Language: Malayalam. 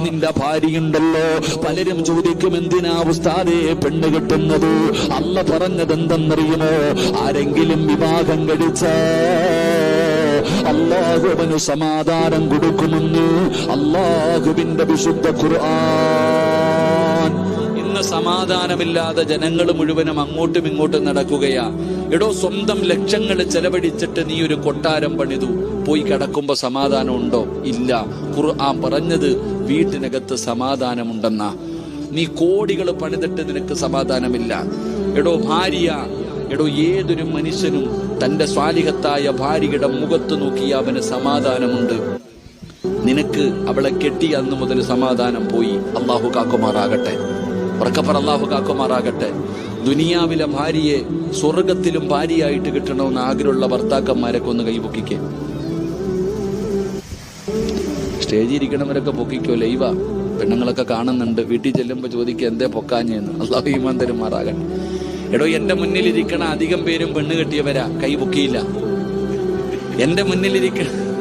നിന്റെ ഭാര്യയുണ്ടല്ലോ, പലരും ചോദിക്കും എന്തിനാ ഉസ്താദേ പെണ്ണ് കെട്ടുന്നത്? അല്ല പറഞ്ഞത് എന്തെന്നറിയുമോ? ആരെങ്കിലും വിവാഹം കഴിച്ച അല്ലാഹു അവന് സമാധാനം കൊടുക്കുമെന്ന് അല്ലാഹുവിന്റെ വിശുദ്ധ ഖുർആൻ. ഇന്ന് സമാധാനമില്ലാതെ ജനങ്ങൾ മുഴുവനും അങ്ങോട്ടും ഇങ്ങോട്ടും നടക്കുകയാ. എടോ, സ്വന്തം ലക്ഷങ്ങൾ ചെലവഴിച്ചിട്ട് നീ ഒരു കൊട്ടാരം പണിതു, പോയി കിടക്കുമ്പോ സമാധാനം ഉണ്ടോ? ഇല്ല. ഖുർആൻ പറഞ്ഞത് വീട്ടിനകത്ത് സമാധാനമുണ്ടെന്നാ. നീ കോടികൾ പണിതിട്ട് നിനക്ക് സമാധാനമില്ല. എടോ ഭാര്യ, എടോ ഏതൊരു മനുഷ്യനും തന്റെ സ്വാലിഹത്തായ ഭാര്യയുടെ മുഖത്ത് നോക്കി അവന് സമാധാനമുണ്ട്. നിനക്ക് അവളെ കെട്ടിയ അന്ന് മുതൽ സമാധാനം പോയി. അള്ളാഹു കാക്കുമാറാകട്ടെ. ഉറക്കപ്പറ, അള്ളാഹു കാക്കുമാറാകട്ടെ. ദുനിയാവിലെ ഭാര്യയെ സ്വർഗത്തിലും ഭാര്യയായിട്ട് കിട്ടണമെന്ന് ആഗ്രഹമുള്ള ഭർത്താക്കന്മാരൊക്കെ ഒന്ന് കൈപൊക്കിക്കേ. സ്റ്റേജിൽ ഇരിക്കണവരൊക്കെ പൊക്കിക്കോ. ലൈവ പെണ്ണുങ്ങളൊക്കെ കാണുന്നുണ്ട്. വീട്ടിൽ ചെല്ലുമ്പോ ചോദിക്കുക എന്തേ പൊക്കാഞ്ഞെന്ന്. അള്ളാഹു ഈമാൻ തരുമാറാകട്ടെ. എടോ, എന്റെ മുന്നിലിരിക്കണ അധികം പേരും പെണ്ണ് കെട്ടിയവരാ, കൈ പൊക്കിയില്ല. എന്റെ മുന്നിലിരിക്കണ